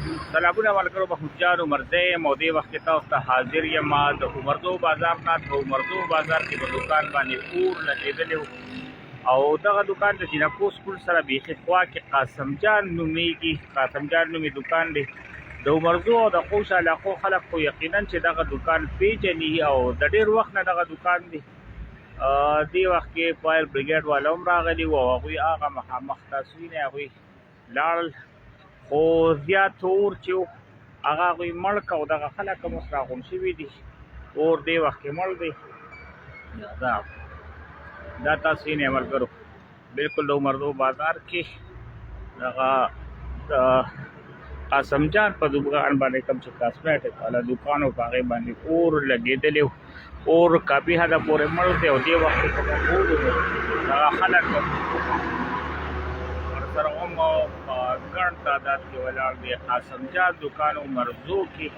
سلامونه ملګرو، محمود جان عمرزی یم او دې وخت کې تاسو ته حاضر یم د عمرزو بازار نه. په عمرزو بازار کې په دوکان باندې اور لګېدلی و او دغه دوکان د جینکو سکول سره بیخي خوا کې قاسم جان نومیږي. قاسم جان نومي دوکان دی. د عمرزو او د خوش علاقو خلک خو یقینا چې دغه دوکان پیژني او د ډېر وخت نه دغه دوکان دی. دې وخت کې فایر بریګیډ والا هم راغلي وو او هغوی هغه مخامخ تصویرونه هغوی لاړل، خو زیات اور چې و هغه هغوی مړ که او دغه خلک هم اوس راغونډ شوي دي. اور دې وخت کې مړ دی. دا تاسو وینئ ملګرو، بلکل د عمرزو بازار کې دغه قاسم جان په دوکان باندې کوم چې کاسمیټک والا دوکان و په هغې باندې اور لګېدلی و. اور کافي حده پورې مړ دی او دې وخت کې کوم اور و دغه خلک سره هم په ګڼ تعداد کې ولاړ دی. قاسم جان دوکان عمرزو کې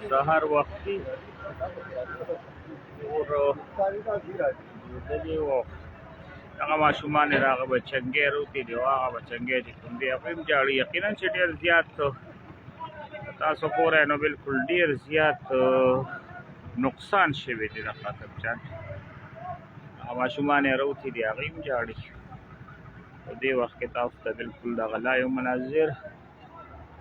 سهار وختي اور لګېدلی و. هغه ماشومان یې راغه بچنګې روتې دي او هغه بچنګې چې کوم دی هغوی هم جاړي. یقینا چې ډېر زیات تاسو ګورئ نو بلکل ډېر زیات نقصان شوی دی د قاسم جان. هغه ماشومان یې روتې دي هغوی هم جاړي. په دې وخت کې تاسو ته بلکل دغه لایو مناظر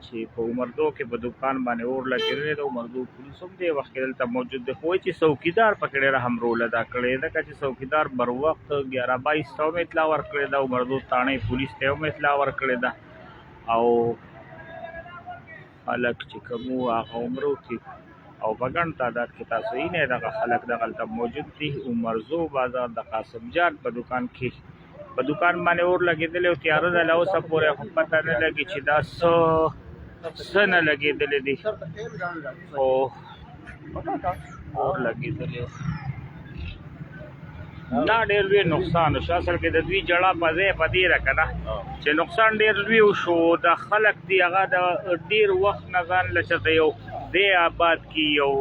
چې په عمرزو کې په دوکان باندې اور لګېدلی دی. عمرزو پولیس هم دې وخت کې دلته موجود دی، خو وایي چې څوکیدار پکې ډېر اهم رول ادا کړی دی، ځکه چې څوکیدار بر وخت 11:22 ته هم اطلاع ورکړې ده. عمرزو تاڼۍ پولیس ته هم اطلاع ورکړې ده او خلک چې کوم وو هغه هم روتي او په ګڼ تعداد کې تاسو وینئ دغه خلک دغلته موجود دي. عمرزو بازار د قاسم جان په دوکان کې په دوکان باندې اور لګېدلی او تیاره ده. له اوسه پورې خو پته نه لګي چې دا څه نه لګېدلی دي، خو اور لګېدلی دا ډېر لوی نقصان وشو. اصل کې د دوی جړه په ځای په دې ده که نه چې نقصان ډېر لوی وشو. د خلک دي هغه د ډېر وخت نه ځان له چېرته یو دی آباد کړي، یو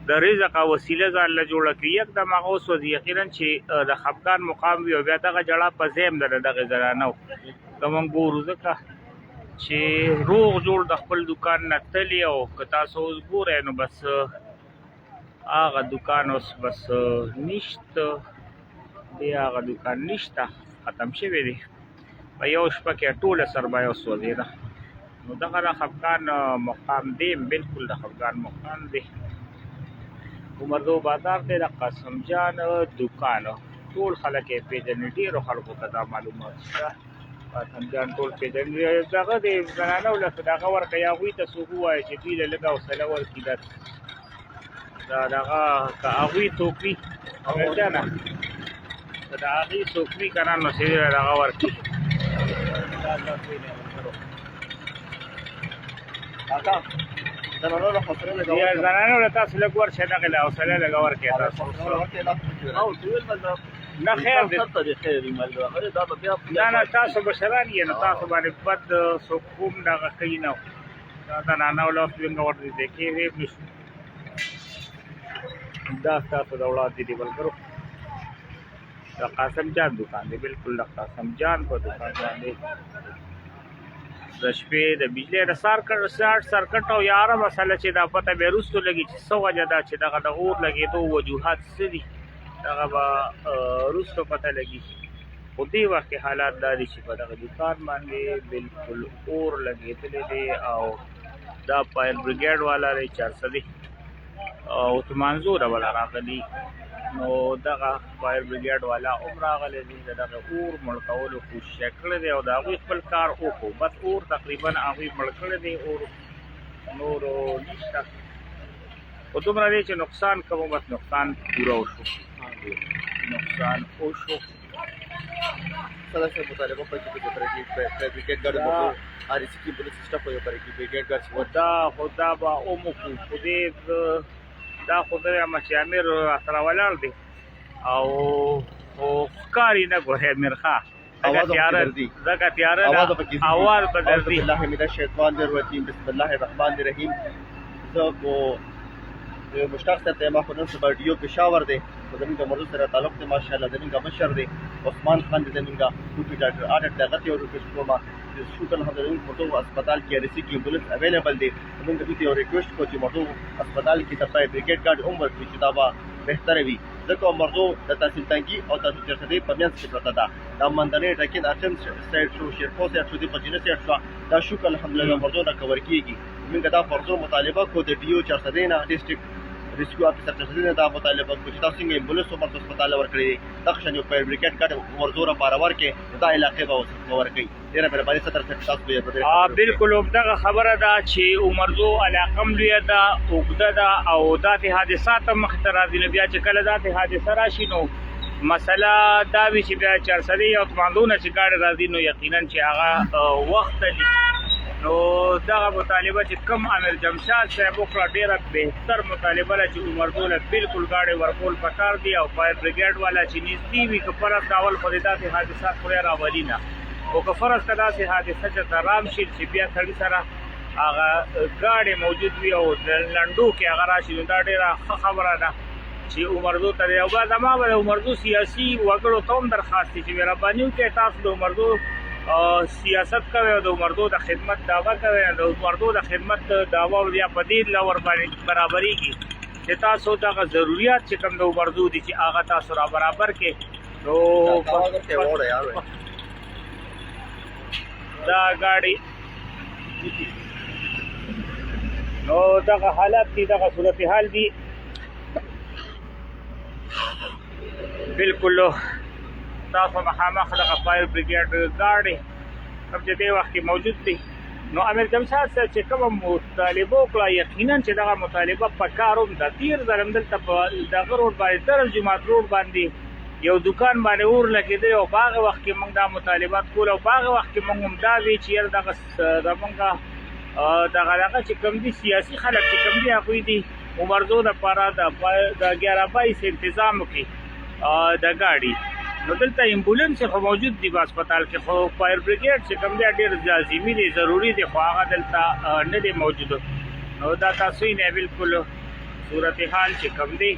د رزق او وسیله ځان له جوړه کړي. یکدم هغه وسوځي. یقینا چې د خفګان مقام وي او بیا دغه جړه په ځای هم د دغې زنانه و که موږ ګورو، ځکه چې روغ جوړ د خپل دوکان نه تلي او که تاسو اوس ګورئ نو بس هغه دوکان اوس بس نشته دی، هغه دوکان نشته، ختم شوی دی. په یو شپه کې ټوله سرمایه وسوځېده. نو دغه د خفګان مقام دی، بلکل د خفګان مقام دی. عمرزو بازار دی د قاسم جان دوکان. ټول خلک یې پېژني، ډېرو خلکو ته دا معلومات شته. قاسم جان ټول پېژني. دغه د زنانو له دغه ورکوي، هغوی ته څوک ووایي چې دوی له لږه حوصله ورکړي. دا دغه که هغوی څوک وي جانه که د هغې څوک وي که نه نو چې دغه ورکړي. دا تاسو وینئ ملګرو، زنانو له تاسو لږ ورشئ، دغې له حوصله لږه ورکړئ تاسو. نه خیر دی، نه نه تاسو بشران یې، نو تاسو باندې بد څوک کوم دغه کوي نه. دا زنانو له څنګه ورته کېږي نه شو. دا ستاسو د اولاد دي ملګرو، د قاسم جان دوکان دی. بلکل د قاسم جان په دوکان باندې د شپې د بجلۍ د شارټ سرکټ او یاره مسله چې دا پته بیا وروستو لګي چې څه وجه ده چې دغه د اور لګېدو وجوهات څه دي، دغه به وروستو پته لګي. خو دې وخت کې حالات دا دي چې په دغه دوکان باندې بلکل اور لګېدلی دی او دا فایر بریګیډ والا دی 400 دی او تمانزو ډوله راغلي. نو دغه فایر بریګیډ والا هم راغلی دی، د دغه اور مړ کولو کوشش یې کړی دی او د هغوی خپل کار وکړو. بس اور تقریبا هغوی مړ کړی دی، اور نورو نشته. خو دومره دی چې نقصان کوم، بس نقصان پوره وشو، نقصان وشو. خدا به وموکړو، خو دې دا خدای چې امیر سره ولاړ دی او خو ښکاري نه ګورې امیر ښه ځکه تیاره ده، اواز به درځي. بسم الله من الشیطان الرجیم، بسم الله الرحمن الرحیم. زه خو یو مشتاق صاحب ته ما خو نن سبا ډیو پېښور دی زمونږ د مرضو سره تعلق دی ماشاءالله زمونږ مشر دی عثمان خان دی زمونږ ډاکټر آرټ دغه ته یو ریکویسټ کوم چې شکر الحمدلله مرضو هسپتال کې رسی کې ایمبولانس اویلیبل دی زمونږ د یو ریکویسټ کو چې مرضو هسپتال کې د فایر بریګیډ کارت هم ورکړي چې دا به بهتره وي ځکه مرضو د تحصیل تنګي او تحصیل چرسدې په منځ کې پرته ده دا منځنۍ ټاکین اچم سایډ شو شیرپو سایډ شو د پجینه سایډ شو دا شکر الحمدلله مرضو نه کور کیږي موږ دا مرضو مطالبه کو د ډیو چرسدې نه ډیسټریکټ ریسکیو افیسر چرسدې نه دا مطالبه کو چې تاسو څنګه ایمبولانس مرضو هسپتال ورکړي دا شان یو فایر بریګیډ کارت مرضو را پارور کې دا علاقې به ورکړي ډیره مهرباني ستر تاسو به بالکل دغه خبره ده چې عمرزو علاقم لوی ده اوږده ده او داسې حادثات هم مخې ته راځي نو بیا چې کله داسې حادثه راشي نو مسله دا وي چې بیا چرسدې او تماندونه چې ګاډي راځي نو یقینا چې هغه وخت لري نو دغه مطالبه چې کم امیر جمشاد صاحب وکړه ډیره بهتر مطالبه ده چې عمرزو له بالکل ګاډي ورکول پکار دي او فایر بریګیډ والا چې نږدې وي که فرض کول خو د داسې حادثات خو یې راولي نه او که فرض که داسې حادثه چې ترام شي چې بیا سړي سره هغه ګاډي موجود وي او لنډو کې هغه راشي نو دا ډېره ښه خبره ده چې عمرزو ته دی او بعد ما به د عمرزو سیاسي وګړو ته هم درخواست دی چې مهرباني وکړئ تاسو د عمرزو سیاست کوي او د عمرزو د خدمت دعوه کوي د عمرزو د خدمت دعوه بیا په دې لور باندې برابرېږي چې تاسو دغه ضروریات چې کوم د عمرزو دي چې هغه تاسو را برابر کړئ نو دا ګاډي نو دغه حالات دي دغه صورتحال دي بالکل تاسو مخامخ دغه فایر بریګیډ ګاډي کوم چې دې وخت کې موجود دي نو امیر جمشاد صاحب چې کوم مطالبه وکړه یقینا چې دغه مطالبه په کار هم ده تیر ځل هم دلته په دغه روډ باندې درز جومات روډ باندې یو دکان باندې اور لګېدی او په هغه وخت کې موږ دا مطالبات کول او په هغه وخت کې موږ هم دا وی چې یاره دغه زمونږ دغه چې کوم دي سیاسي خلک چې کوم دي هغوی دي عمرزو دپاره د 11/22 انتظام وکړي د ګاډي نو دلته ایمبولانس خو موجود دي په هسپتال کې خو فایر بریګیډ چې کوم دی ډېر لازمي دی ضروري دی خو هغه دلته نه دی موجود نو دا تاسو یې نه بالکل صورتحال چې کوم دی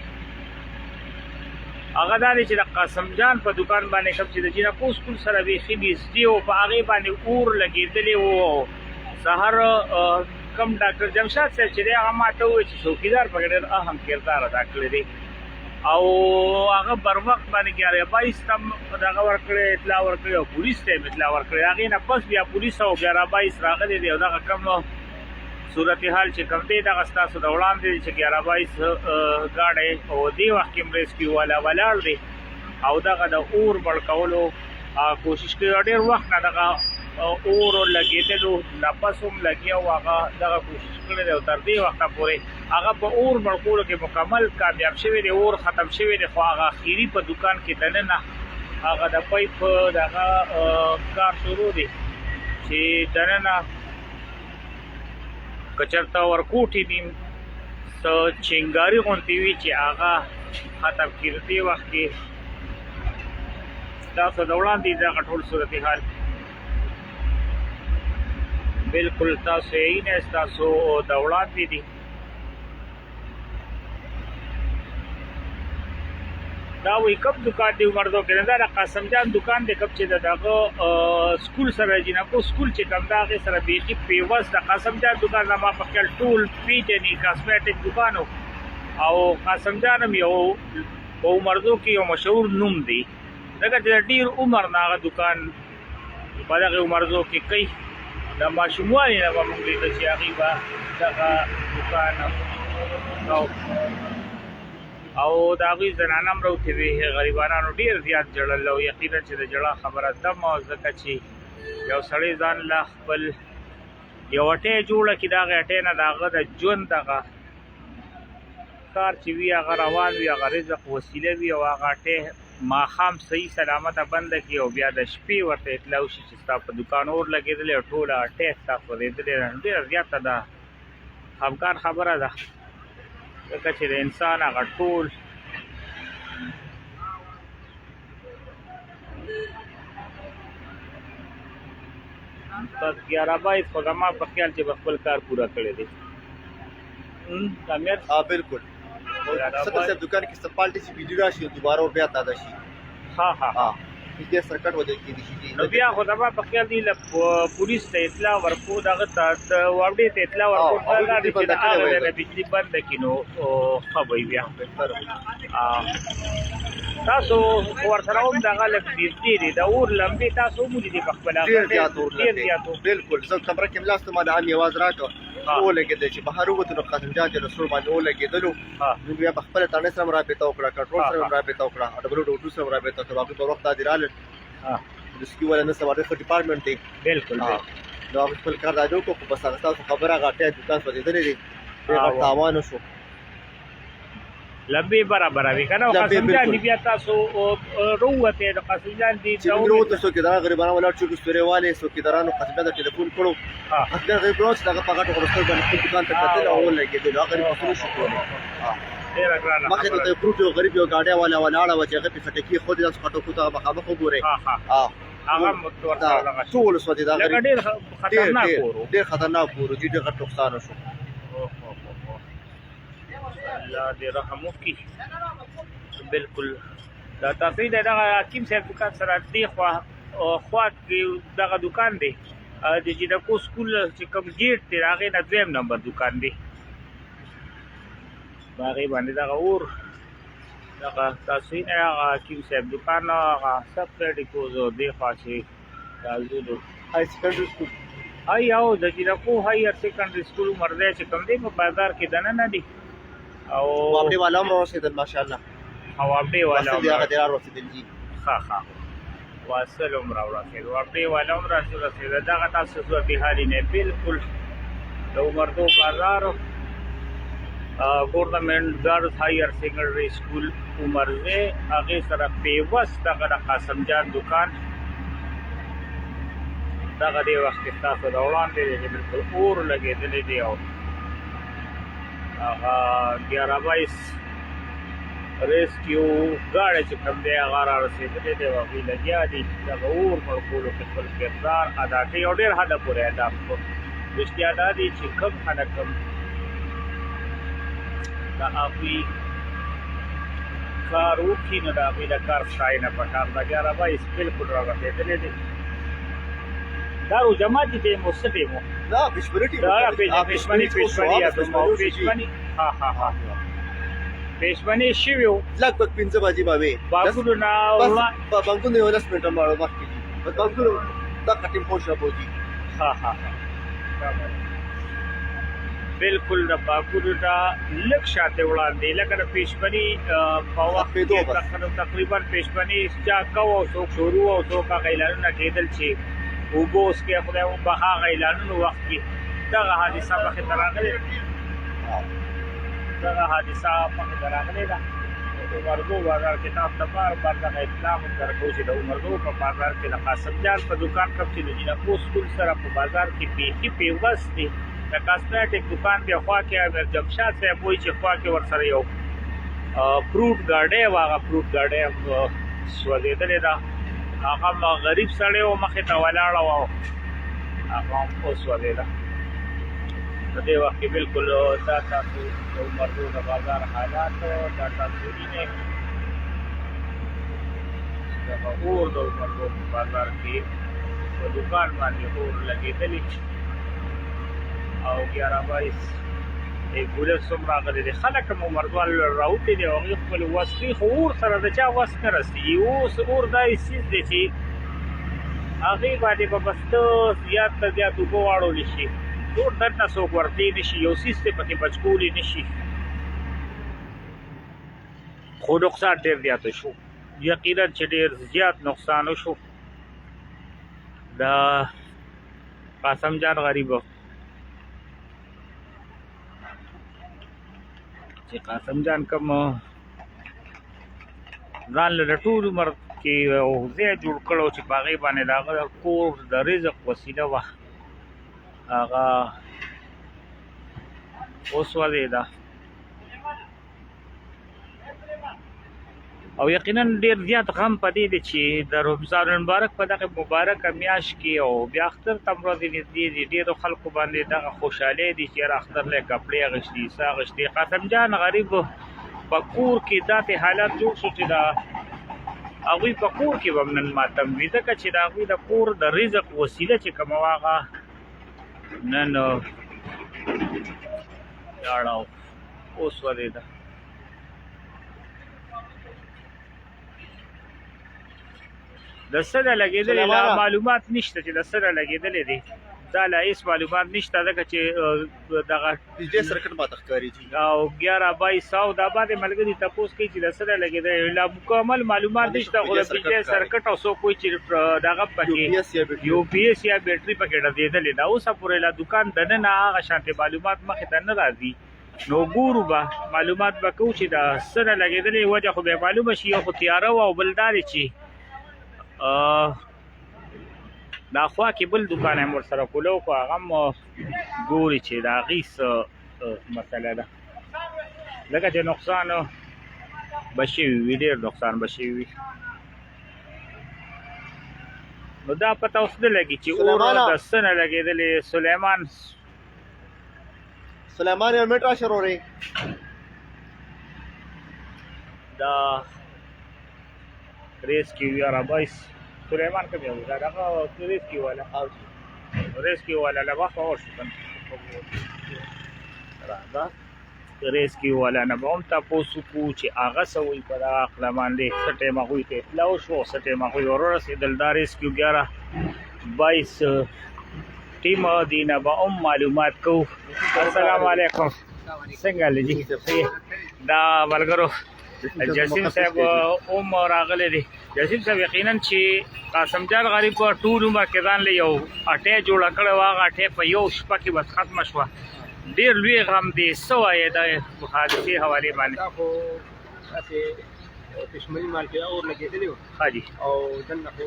هغه دا دی چې د قاسم جان په دکان باندې کوم چې د جینکو سکول سره بیخي نږدې و په هغې باندې اور لګېدلی و سهار کم ډاکټر جمشاد صاحب چې دی هغه ما ته وویل چې څوکیدار پکې ډېر اهم کردار ادا کړی دی او هغه بر وخت باندې 11/22 ته دغه ورکړی اطلاع ورکړی او پولیس ته اطلاع ورکړی هغې نه پس بیا پولیس او 11/22 راغلی دی او دغه کم صورتحال چې کوم دی دغه ستاسو د وړاندې دی چې 11/22 ګاډی او دې وخت کې هم ریسکیو والا ولاړ دی او دغه د اور بړکولو کوشش کوي ډېر وخت نه دغه اور لګېدلو نفس هم لګي او هغه دغه کوشش کړی دی او تر دې وخته پورې هغه په اور بړکولو کې مکمل کامیاب شوی دی اور ختم شوی دی خو هغه اخري په دکان کې دننه هغه د پایپ دغه کار شروع دی چې دننه کچرته ورکوټي دي څه چنګاري غونتې وي چې هغه ختم کړي دې وخت کې تاسو د وړاندې دغه ټول صورتحال بالکل تاسو یې نه تاسو د وړاندې دي دا وایي کوم دکان دی عمرزو کې نه دا قاسم جان دکان دی کوم چې دغه سکول سره جینکو سکول چې کوم دا هغې سره بیخي پیوست د قاسم جان دکان زما په خیال ټول پیژني کاسمیټک دکان او قاسم جان هم یو په عمرزو کې یو مشهور نوم دی ځکه چې ډېر عمر نه هغه دکان په دغه عمرزو کې کوي د ماشوموالي نه به موږ لیده چې هغې به دغه دکان او د هغوی زنانه هم راوتې وې غریبانانو ډېر زیات ژړل او یقینا چې د ژړا خبره دم او ځکه چې یو سړی ځان له خپل یو اټۍ جوړه کړي د هغې اټۍ نه د هغه د ژوند دغه کار چې وي هغه روان وي هغه رزق وسیله وي او هغه اټۍ ماښام صحیح سلامته بنده کړي او بیا د شپې ورته اطلاع وشي چې ستا په دکان اور لګېدلی او ټوله اټۍ ستا سوځېدلې ده ډېره زیاته ده خفګان خبره ده ځکه چې د انسان هغه ټول بس 11/22 خو زما په خیال چې به خپل کار پوره کړی دی بالکل صدر صاحب دکان کې سپالټي سي ویډیو راشي دوباره بیا تازه شي ها ها ها دې سرکټ وځي کې دي شي نو بیا خو دا په خیال دی پولیس ته اطلاع ورکو دغه ته واردې ته اطلاع ورکو دا چې دا هغه د بجلی بند کینو خبري بیا تاسو ورسره هم دغه لږ دې دا اور لمبي تاسو مو دي په خپل ډیر زیاتو بالکل زه خبره کې ملاست ما د عام आवाज راکړ او لګیدل چې بهر وته نو خاصم جان د رسول باندې او لګیدلو نو بیا په خپل تانه سره رابطه وکړه کنټرول سره رابطه وکړه ډبل ډو سره رابطه وکړه باقي په وخت دراله د سکي ولا نه سماره په ډپارټمنټ دی بالکل نو خپل کار راځو کو په بس تاسو خبره غاټه دکان په دې لري دا تاوان شو لبي برابر وي کنه قاسم جان بیا تاسو روته د قاسم جان دي چې وروته سو کې دا غریبانو ولاړ چې ستوريواله سو کې درانو قاسم جان ټلیفون کړو اته غریبانو چې دا پاګټو ورسته باندې خپل دکان ته کتل او لګیدل هغه غریبانو شو کوله ډیر ګرانه مخه ته پروت یو غریب یو گاډي والا ولاړه و چې هغه په فټکی خو دې تاسو کټو کوته مخامخ وګوره هغه متورته ټول سو دي دا غریب ډیر خطرناک ورو دي ډیر نقصان شو الله دې رحم وکړي بالکل دا تاسو دغه حکیم صاحب دکان سره دی خوا کې دغه دکان دی د جنکو سکول چې کوم گیټ دی هغه نه دویم نمبر دکان دی باغې باندې دغه اور دغه تاسو نه هغه حکیم صاحب دکان هغه سب ډیکو زو دی خاصه تاسو هاي سکندري سکول هاي او د جنکو هایر سیکنډري سکول مرده چې کوم دی په بازار کې دنه نه دی او واپډي والا هم رسیدل ماشاءالله او واپډي والا هم رسیدل جی ها واصل عمر رسیدل واپډي والا هم رسیدل دا تاسو صورت حال نه بالکل د عمردو بازار ګورنمنت ګرلز هایر سیکنډري سکول عمرزه هغه سره پیوست دغه قاسم جان دکان دغه دی وخت تاسو د وړاندې بالکل اور لګېدل دی او هغه 1122 ریسکیو ګاډي چې کوم دی هغه را رسېدلې دی او وی لګیا دي دغه اور پر کولو کې خپل کردار ادا کوي او ډېر حد پورې ادا کوي رښتیا دا دي چې کوم خلک دا اپی کار وکړي نو دا به د کار ځای نه پکار دا 1122 بالکل را رسېدلې دي دا رو جماعت دې مستدې مو دا پښپرټي دا پښپنی ها پښپنی شیو لګ 15 بجې باندې باګونو نا ولا باګونو یو لاس منټه ماړو وخت په باګونو دا کټیم پوښه بوجي ها بالکل د باګونو دا لک شاته وړاندې لکه د پښپنی په وخت کې تقریبا پښپنی چا کو او څوک شروع او څوک غیلانو کېدل چې وګوس کې خدای او بها غیلانو وخت کې دغه حادثه په خطر راغلی دغه حادثه په خطر راغلی دا عمردو بازار کې تاسو ته بار دغه اطلاع درکو چې د عمردو په بازار کې د قاسم جان په دکان کې چې د جنکو سکول سره په بازار کې پیوست دی د کاسمیټک دکان په خوا کې امیر جمشاد صاحب وایي چې خوا کې ورسره یو فروټ ګاډي واغه فروټ ګاډي سوځېدلې ده هغه غریب سړی او مخې ته ولاړ و هغه اوس ولیدا په دې وخت کې بالکل دا تاسو د عمردو د بازار حالات دا تاسو نه دا اور د عمردو بازار کې په دکان باندې اور لګېدلی او 1122 ګولر څومره غلي دي خلک مو مردوال راوتی دي او خپل وسخي خور سره د چا وس نه رسي اوس اور دای سیس دي چې هغه باندې په بستو زیات وګواړو لشي ټول درته څوک ورته نشي یو سیستم پکې بچکولی نشي خو نقصان ډېر زیات شو یقینا چې ډېر زیات نقصان شو دا قاسم جان غریب چې قاسم جان کوم ځان له ټول عمر کې او زه جوړ کړو چې باغې باندې داغه کور د رزق وسیله وه هغه اوس ولیدا او یقینا ډیر زیات غم پدې دي چې د رمضان مبارک په دغه مبارک میاش کې او بیا اختر تمرو دي ډیر خلکو باندې دغه خوشاله دي چې اختر له کپڑے غشتي سا غشتي قاسم جان غریب په کور کې داسې حالات جوړ شو چې دا هغوی په کور کې به هم نن ماتم وي ځکه چې د هغوی د کور د رزق وسیله چې کومه وه هغه نن لاړه اوس ودرېده. د څه نه لګېدلې لا معلومات نشته چې د څه نه لګېدلې دي دا لا هېڅ معلومات نشته ځکه چې دغه بجلی سرکټ ماته ښکارېږي او 11/22 دا باندې ملګري تپوس کوي چې د څه نه لګېدلې لا مکمل معلومات نشته خو د بجلی سرکټ او څوک وایي چې دغه پکې یو پی ایس یا بیټري پکې ډزېدلې ده اوسه پورې لا دوکان دننه هغه شانتې معلومات مخې ته نه راځي نو ګورو به معلومات به کوو چې د څه نه لګېدلې وجه خو به معلومه شي یو خو تیاره وه او بل دا دی چې دا خوا کې بل دوکان هم ورسره کولو خو هغه هم ګوري چې د هغې څه مسله ده ځکه چې نقصان به شوي وي ډېر نقصان به شوي وي نو دا پته اوس نه لګي چې اور د څه نه لګېدلې سلیمان یو منټ راشه ورورې دا ریسکیو 11/22 سلیمان کوم یو دا دغه ریسکیو والا ریسکیو والا له وخته ورشو راځه ریسکیو والا نه به هم تاسو کو چې هغه څه وایي په دغه عقله باندې څه ټایم هغوی ته اطلاع وشوه څه ټایم هغوی ورسېدل دا ریسکیو 11/22 ټیم دی نه به هم معلومات کوو. السلام علیکم څنګه حال جی دا ملګرو جسیم صاحب هم راغلی دی جسیم صاحب یقینا چې قاسم جان غریب په ټول عمر کې ځان له یو اټۍ جوړه کړې وه هغه اټۍ په یو شپه کې بس ختمه شوه ډېر لوی غم دی څه وایې د حادثې حوالې باندې دا خو هسې کشمري مال کې اور لګېدلی و ښه جي او دننه خو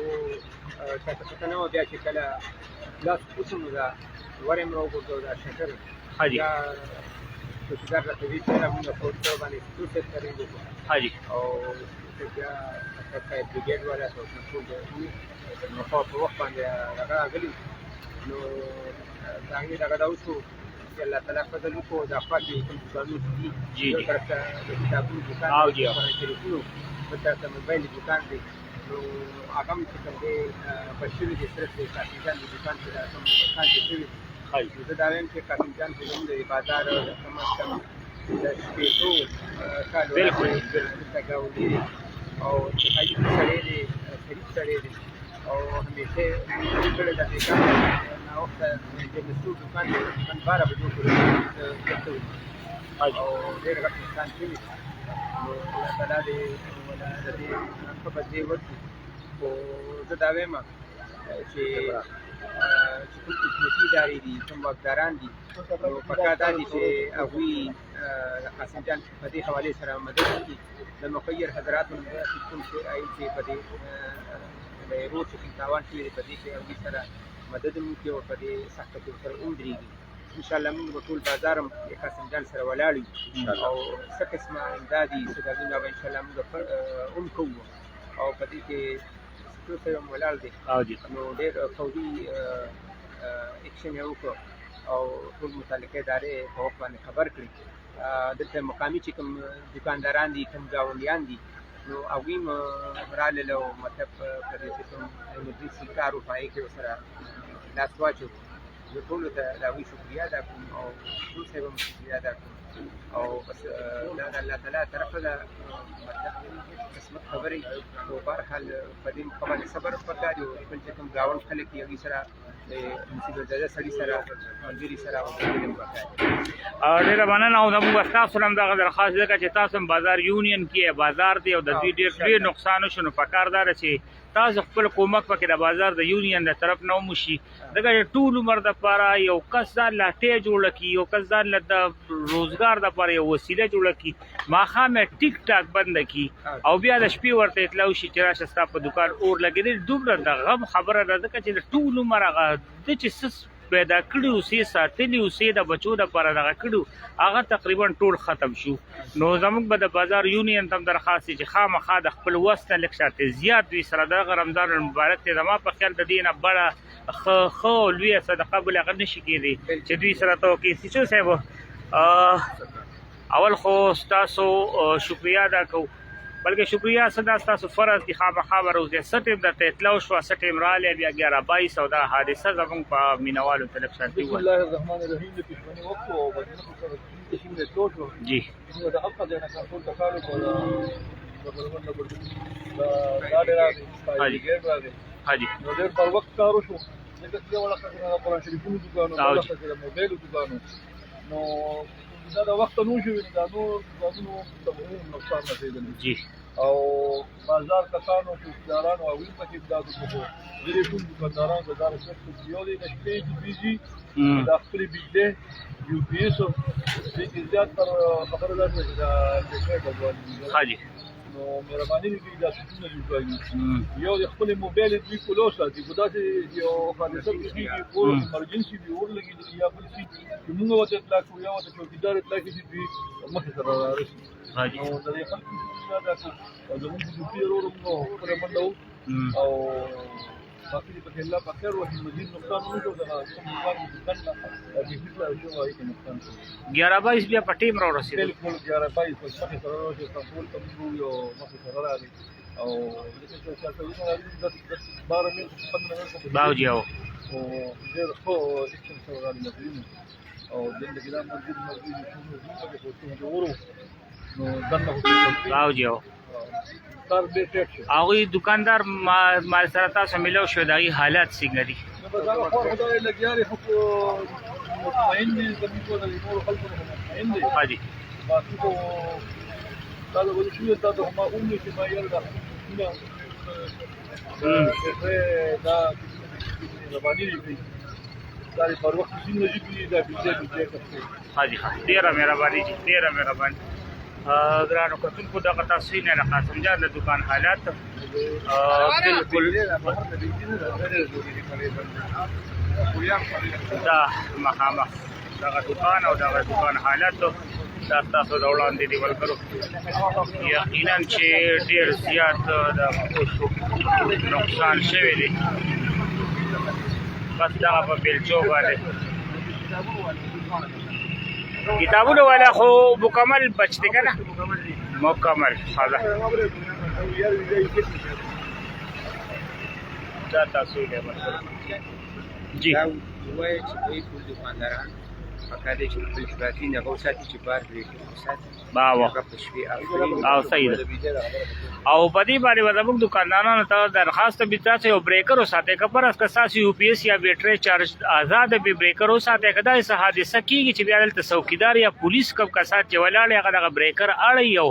چاته پته نه وه بیا چې کله لاس کوڅو نو دا ور یې مې وګرځو دا شکر ښه جي بیا څوکیدار راته ویل چې موږ په ورته باندې ټول سیټ کړی وکړو ښه جي او بیا صاحب بریګیډ والا ته ټول نو خو په وخت باندې هغه راغلي نو د هغې دغه دا وشو چې الله تعالی فضل وکړو دا خوا کې کوم دوکانونه دي جي یو طرف ته د کتابونو دوکان او دی جي قرآن شریفونو بل طرف ته موبایل دوکان دی نو هغه هم چې کوم دی بس شوي دي صرف د قاسم جان د دوکان چې دا کوم دوکان چې شوي نو زه دا وایم چې قاسم جان چې زموږ د بازار کم از کم د شپېتو کالو دلته ګاونډي دی او چې حاجي سړی دی شریف سړی دی او همیشه موږ کړی دا دې کار ناوخته د مسعود دوکان دی دوکانباره به جوړ کړو او ډېر غټ نقصان شوي نو الله تعالی دې د دې ښه بدلې ورکړي خو زه دا وایم چې کوم حکومتي ادارې دي کوم واکداران دي نو پکار دا دي چې هغوی د قاسم جان په دې حوالې سره مدد وکړي د مخیر حضراتو نه چې کوم شی چې په دې د روډ چې کوم تاوان شوی دی په دې کې هغوی سره مدد هم وکړي او په دې سخته کې ورسره ودرېږي انشاءالله موږ به ټول بازار هم د قاسم جان سره ولاړ یو او څه قسمه امدادي سوداګرونه به انشاءالله موږ هم کوو او په دې کې ټول سره هم ولاړ دی نو ډېر فوري اکشن یې وکړو او ټول متعلقه ادارې په وخت باندې خبر کړي دلته مقامي چې کوم دوکانداران دي کوم ګاونډیان دي نو هغوی هم راغلل او مطلب په دې چې کوم ایمرجنسي کار و په هغې کې ورسره لاس واچوو زه ټولو ته د هغوی شکریه ادا کوم او ټول صاحب هم شکریه ادا کوم او بس دا د الله تعالی طرفه ده مطلب قسمت خبرې خو بهرحال په دې موقع باندې صبر پکار دی او بل چې کوم ګاونډ خلک دي هغوی سره د مصیبت زده سړي سره ملګري سره او علم پکار دی ډېره مننه او زموږ ستاسو نه هم دغه درخواست ځکه چې تاسو هم بازار یونین کې بازار دی او د دوی ډېر نقصان وشو نو پکار دا ده چې تاسو خپل کومک پکې د بازار د یونین د طرف نه وموشي ځکه چې ټول عمر دپاره یو کس ځان له اټۍ جوړه کړي یو کس ځان له د روزګار دپاره یو وسیله جوړه کړي ماښام یې ټیک ټاک بنده کړي او بیا د شپې ورته اطلاع وشي چې راشه ستا په دوکان اور لګېدل دومره د غم خبره ده ځکه چې د ټول عمر هغه ده چې څه پیدا کړي اوسې ساتلي اوسې د بچو دپاره دغه کړي هغه تقریبا ټول ختم شو نو زموږ به د بازار یونین ته هم درخواست دی چې خامخا د خپل وس نه لږ شاته زیات دوی سره دغه رمضان المبارک دی زما په خیال د دې نه بړه ښه لویه صدقه بل هغه نشي کېدی چې دوی سره ته وکړي سیچو صاحب اول خو تاسو شکریا ادا کوو بلکې شکریا صدا تاسو فرض دي خامخا روزه سټیم د اطلاع شو سټیم را لې بیا 11 22 او دا حادثه زموږ په مینوالو طرف شانتي بسم الله الرحمن الرحیم د پښتني وخت او بدنه سره د شین له ټوټو جی دا حق ده نه ټول تکالو په دا ډیر راځي حاجی نو ډیر پر وخت کارو شو دغه څه ولا خبره قرآن شریفونو دکانو دا موبایل دکانو نو دا د وخت نو شو دا نو تمام نقصان رسیدل جی او بازار کسانو چې دارانو او ویل پکې دا د ډېر ټول دکانداران د دار څخه یو دي د شپې بيزي د خپل بجلی یو پی اس او د زیات تر خبره ده چې دا حاجی نو مهرباني وکړئ دا څه نه جوړایي یو د خپل موبایل دوی کولو ساتي خدا دې یو حادثه کیږي او ایمرجنسي دی ورلګي یا بل شي چې موږ وته اطلاع کوو یا وته چوکیدار اطلاع کوي چې مخه سره راشي حاجی نو د خلکو دا او زموږ د پیرو موږ پر منډو او باقي په الله په خیر او مزید نقصان نه جوړ دا کوم کار دي کنه د دې څه شو وايي چې نقصان 11 22 بیا په ټیم را رسیدل بالکل 11 22 په مخه سره راځي تاسو ټول یو مخه سره راځي او د څه څه څه د 12 منټ 15 منټ باوجی او ډېر خو اکشن سره راځي او د دې ګرام مسجد شنو د ورو نو دنه باوجی او تر دې ټیک شو هغه دکاندار مال سره تاسو ملو شو دغه حالات څنګه دي نو دا خو خدای لګیاري خو مطمئن دي زمي کو د نور خلکو مطمئن دي حاجی باقي کو دا د ولې شو ته د ما اومې چې ما یې دا دا زبانی دی دا په وخت کې څنګه جوړي دا بيځه کوي حاجی ډیره مهرباني دي ډیره مهرباني ګرانو کتونکو دغه تاسو نه قاسم جان د دکان حالات بالکل دا مخامخ دغه دکان او دغه دکان حالات دا تاسو د وړاندې دی ورکړو یقینا چې ډیر زیات د نقصان شوی دی بس دغه په بیلچو باندې کتابونه والا خو مکمل بچته کنه مکمل حاضر دا تاسو یې جی وای چې دوی ټول دکانداران فقط چې خپل ذاتي نه غوښتي چې بار دې باو او صحیح ده او په دې باندې زموږ دکاندارانو ته درخواست به تاسو یو بریکر وساته کبر اس کساسي یو پی ایس یا بیټری چارج آزاد به بریکر وساته کدا اس حادثه کیږي چې بیا دلته څوکیدار یا پولیس کب کسات چې ولاړ هغه بریکر اړي یو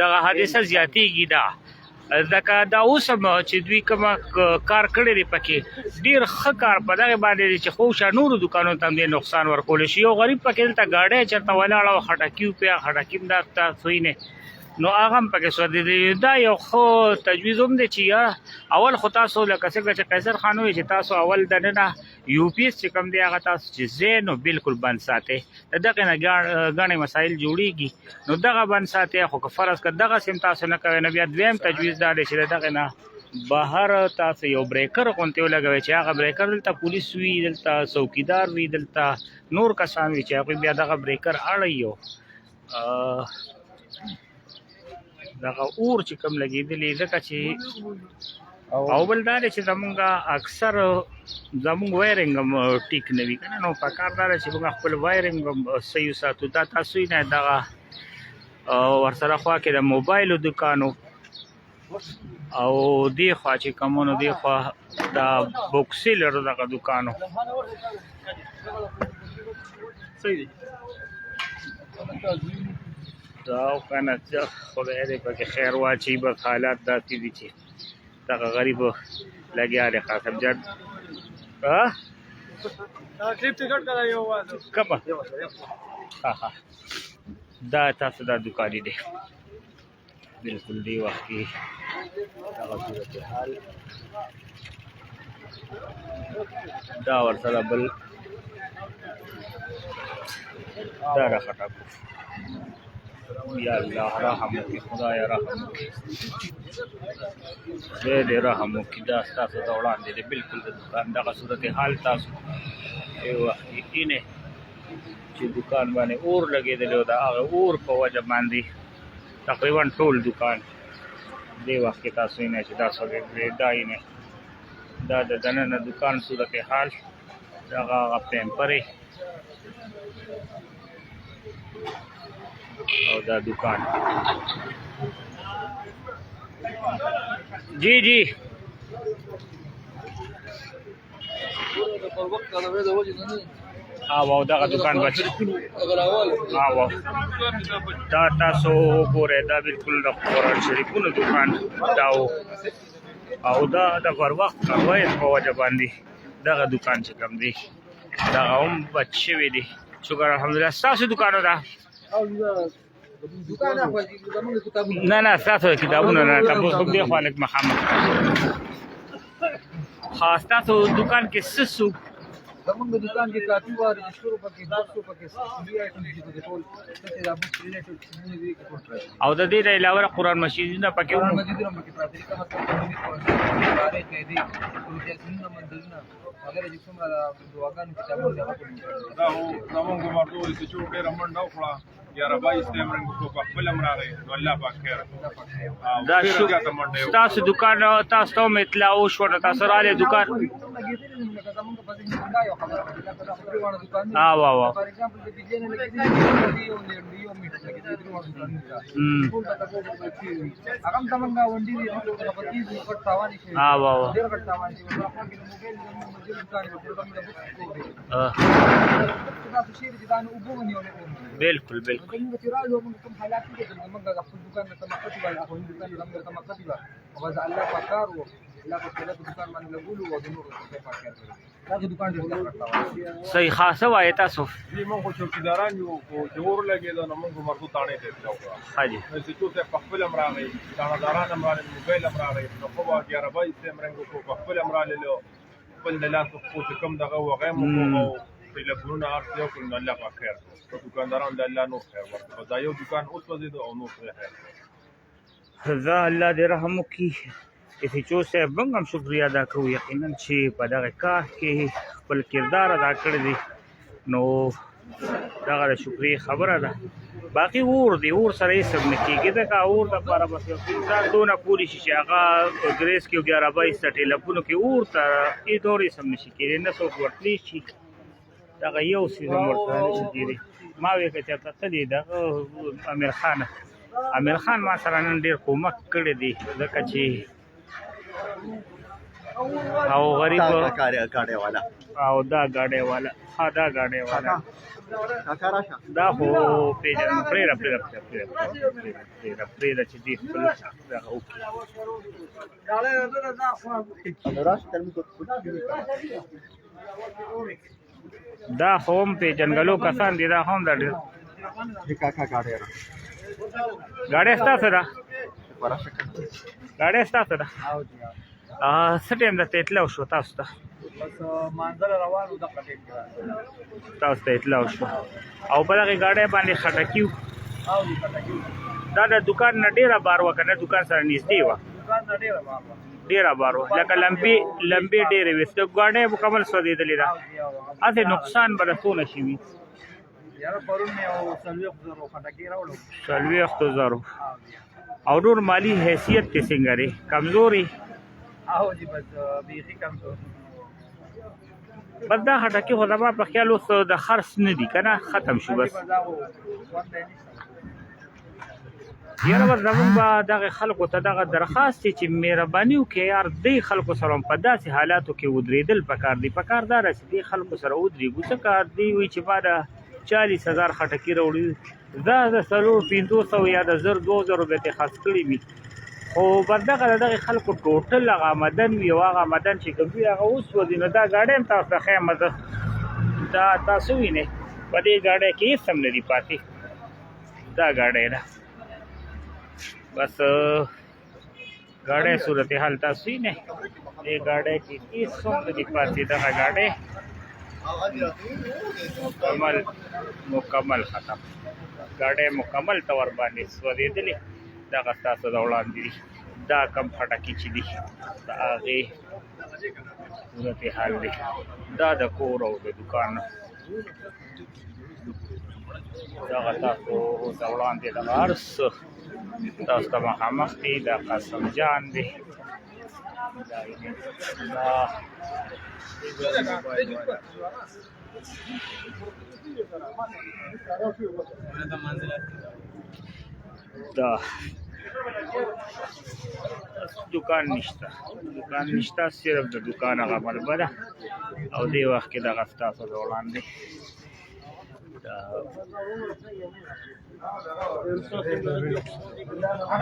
دغه حادثه زیاتیږي ځکه دا اوس چې دوی کوم کار کړی دی پکې ډیر ښه کار په دغه باندې چې خو شنور دکانونو ته دې نقصان ورکول شي یو غریب پکې دلته گاډي چرته ولاړ او خټکیو په خټکیم دا تاسو نه نو هغه پکې سو دی دا یو خو تجویز هم دی چې اول خو تاسو لکه څنګه چې قیصر خان وی چې تاسو اول دنه یو پی ایس چې کوم دی هغه تاسو چې زینو بالکل بند ساتي دغه نه غاڼې مسایل جوړیږي نو دغه بند ساتي خو فرض کړه دغه سیم تاسو نه کوي نو بیا دویم تجویز دا دی چې دغه نه بهر تاسو یو بریکر غونته لګوي چې هغه بریکر دلته پولیس وی دلته څوکیدار وی دلته نور کسان وی چې هغه بیا دغه بریکر اړیو دغه اور چې کم لګېدلې ځکه چې او بل دا چې زمونږ اکثر زمونږ وایرنګ هم ټیک نه وي کنه نو پکار دا چې موږ خپل وایرنګ هم صحیح ساتو دا تاسو نه دغه ورسره خوا کې د موبایل دکانو او دی خوا چې کومونو دی خوا دا بوکسیلر دغه دکانو صحیح دی دا کنه چې خدای دې پکې خیر واچي به حالات داتې دي چې دا غریب لګیا دی قاسم جان ها دا کلیپ ټیکټ کړه یو واسه کما ها دا تاسو دا دکان دی بالکل دی وخت کې دا صورت حال دا ورسره بل دا راخټه یا الله رحم وکړي خدای رحم وکړي دې رحم وکړي دا تاسو ته وړاندې دي بالکل د دکان دغه صورت حال تاسو یو وخت نه چې دکان باندې اور لګېدلی و د هغه اور په وجه باندې تقریبا ټول دکان دې وخت کې تاسو وینئ چې دا سوځېدلی دا یې دا د دننه دکان صورت حال دغه هغه پیمپرې او دا دکان جی جی او دغه دکان بچ او دا تاسو وګورئ دا بالکل د قرآن شریفونو دکان دا او دا د پر وخت قواعد په وجه باندې دغه دکان چې کوم دی دغه هم بچ شوی دی شکر الحمدلله ستاسو دکانو ده نه نه ستاسو کتابونه نه تاسو کوم دی خو الک محمد خاص تاسو دکان کې سسو زمونږ د دکان کې کافي وار رجسټر پکې 200 پکې سړي آیټم دي د ټول څه دا بوت ریلیټډ څه دي ټول او د دې علاوه قرآن مجیدونه پکې قرآن مجیدونه پکې پراته دي کومه څه دي دي څنګه مندونه اگر چې څومره دعاګانې کتابونه دا هو زمونږ مرګو چې ډېر منډه وکړه یا ربای استعمال کو په خپل امراغه الله پاک خیر دا شو تاسو دکان تاسو ته اطلاع او شو تاسو را له دکان اه واه فار ایگزامپل د بجلی نه لګیدي یو میټر لګیدي هغه څنګه وندي دي په دې وخت تاواني شي اه واه ډېر غټ تاواني شي په خپل موبایل موبایل دکان په دې باندې تاسو شي دي دا نو وګورئ بالکل بالکل موږ چې راځو موږ کوم حالات دي چې موږ د خپل دکان ته مخکې وای خپل دکان ته مخکې وای او باز الله پکار وو الله په خپل دکان باندې لګولو او د نور څه پکار کړو دا دکان ډېر ښه صحیح خاصه وای تاسو دې موږ چوکیداران یو جوړ لګیدو نو موږ مرغو تانه ته ځو حاجی چې څه په خپل امراغي ځانداران امراغي موبایل امراغي نو خو واګي ربای سیمرنګ کو خپل امراغي له خپل لاس خو کوم دغه وغه مو ټلیفونونه ارسیو کول الله پاک خیر دکانداران د الله نور خیر ورکړي دا یو دکان اوس وزید او نور خیر زه الله دې رحم وکړي چې چو صاحب موږ هم شکریا ادا کوو یقینا چې په دغه کار کې خپل کردار ادا کړی دی نو دغه د شکرې خبره ده باقي اور دی اور سره یې سب نه کېږي ځکه اور دپاره بس یو انسان دونه پولی شي چې هغه ګریس کې 11-22 ټیلیفونو کې اور ته هېڅ ډول یې سم نه شي کېدی نه څوک ورتلی شي دغه یو څیز هم ورته نه شي کېدی ما وی که چېرته تللی دغه امیر خان ما سره نن ډېر کومک کړی دی ځکه چې او غریب गाड़ी वाला او دا गाड़ी वाला ها دا गाड़ी वाला काका राशा دا خو پیژن پرېږده چې دې خپل دغه وکړي राश कर्मी को دا خو هم پیژنګلو کسان دي دا هم دا ډېر काका ګاډی ستاسو ده राशा ګاډی ستاسو ده څه ټایم درته اطلاع شو تاسو ته بس مانځل روانو د قټین تاسو ته اطلاع شو او په دغه ګاډی باندې خټکی او د قټین دا د دکان نه ډیره بار وکنه دکان سره نږدې و دکان نه ډیر بابا ډیره بار و لکه لمبي ډیره وست ګاډی مکمل سوځېدلې ده اته نقصان به رسونه شي وي یاره پرون مې او سلوي خزر خټکی راوړو 40,000 او نور مالی حیثیت کې څنګه لري کمزوري او جی بس بیخي کمزور بس دا خټکی خو زما په خیال اوس د خرڅ نه دي که نه ختم شو بس یاره بس زمونږ به دغه خلکو ته دغه درخواست دی چې مهرباني وکړئ یار دې خلکو سره هم په داسې حالاتو کې ودرېدل پکار دي پکار دا ده چې دې خلکو سره ودرېږو ځکه دوی وایي چې ما د 40,000 خټکي راوړي دا د 500 یا د 2,000 روپۍ ته خرڅ کړي وي خو بس دغه خلکو ټوټل هغه آمدن وي او هغه آمدن چې کوم وي هغه اوس وځي نو دا ګاډی هم تاسو ته ښیم دا تاسو وینئ په دې ګاډی کې هېڅ هم نه دي پاتې دا ګاډی ده بس ګاډی صورتحال تاسو وینئ دې ګاډی کې هېڅ هم نه دي پاتې دغه ګاډی مکمل ختم ګاډی مکمل طور باندې سوځېدلې دغه ستاسو د وړاندې دي دا کم خټکي چې دي د هغې صورتحال دی دا د کور او د دکان دغه تاسو د وړاندې دغه هر څه تاسو ته مخامخ دي د قاسم جان دی دا دکان نشته صرف د دکان هغه مربه ده او دې وخت کې دغه ستاسو د وړاندې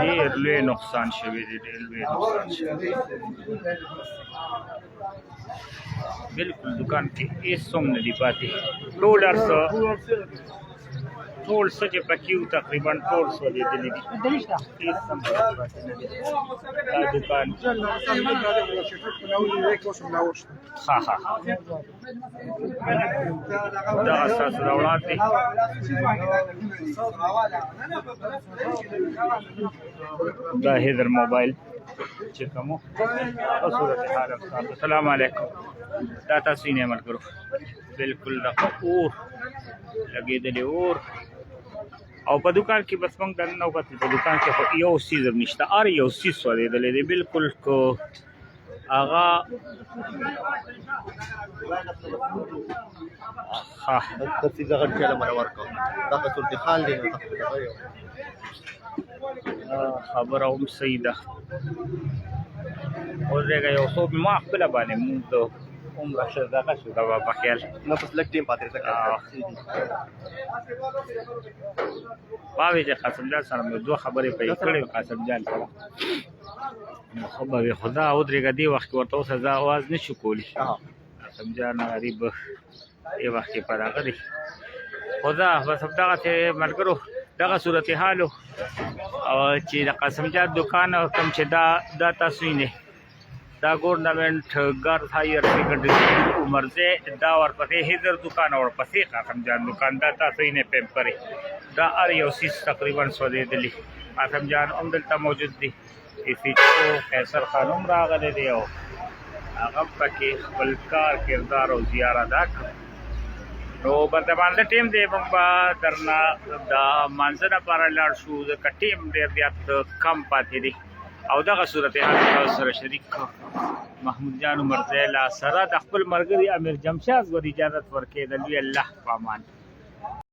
ډېر لوی نقصان شوی دی بالکل دکان کې هېڅ هم نه دي پاتې ټول هر څه ټول څه چې پکې وو تقریبا ټول سوځېدلي دي هېڅ هم پاتې نه دي دا دکان ها دغه ستاسو د وړاندې دا حیدر موبایل چې کوم په صورت حال تاسو السلام علیکم دا تاسو یې ملګرو بالکل د اور لګېدلې اور او په دکان کې بس موږ دننه وکتل په دکان کې خو یو څیز هم نشته هر یو څیز سوځېدلی دی بالکل که هغه خبره هم صحیح ده اوس دغه یو څوک ما خپله باندې مونږ د عمره ښه دغه شو د په خیال نه بس لږ ټیم پاتې ما وی چې قاسم جان سره مې دوه خبرې پیل کړې قاسم جان سره نو خو به خدا ودرېږه دې وخت کې ورته اوس زه اواز نه شو کولی قاسم جان غریب دې وخت کې پر هغه دی خدا بس همدغسې ملګرو دغه صورت حال او چې د قاسم جان دکان کوم چې دا تاسو یې دا گورنمنٹ گرلز ہائر سیکنڈری اسکول عمرزه دا ورپسې حیدر دکان او ورپسې قاسم جان دکان دا تاسو یې نه پیمپرې دا هر یو څیز تقریبا سوځېدلي قاسم جان هم دلته موجود دی قیصر خان هم راغلی دی او هغه پکې خپل کار کردار او زیار ادا کړ نو بس د مانځه ټیم دی موږ به درنه د مانځه لپاره لاړ شو ځکه ټیم ډېر زیات کم پاتې دی او دغه صورت حال سره شریک محمود جان عمرزه لا سره د خپل ملګري امیر جمشاد ور اجازه ورکړي د لوی الله په امان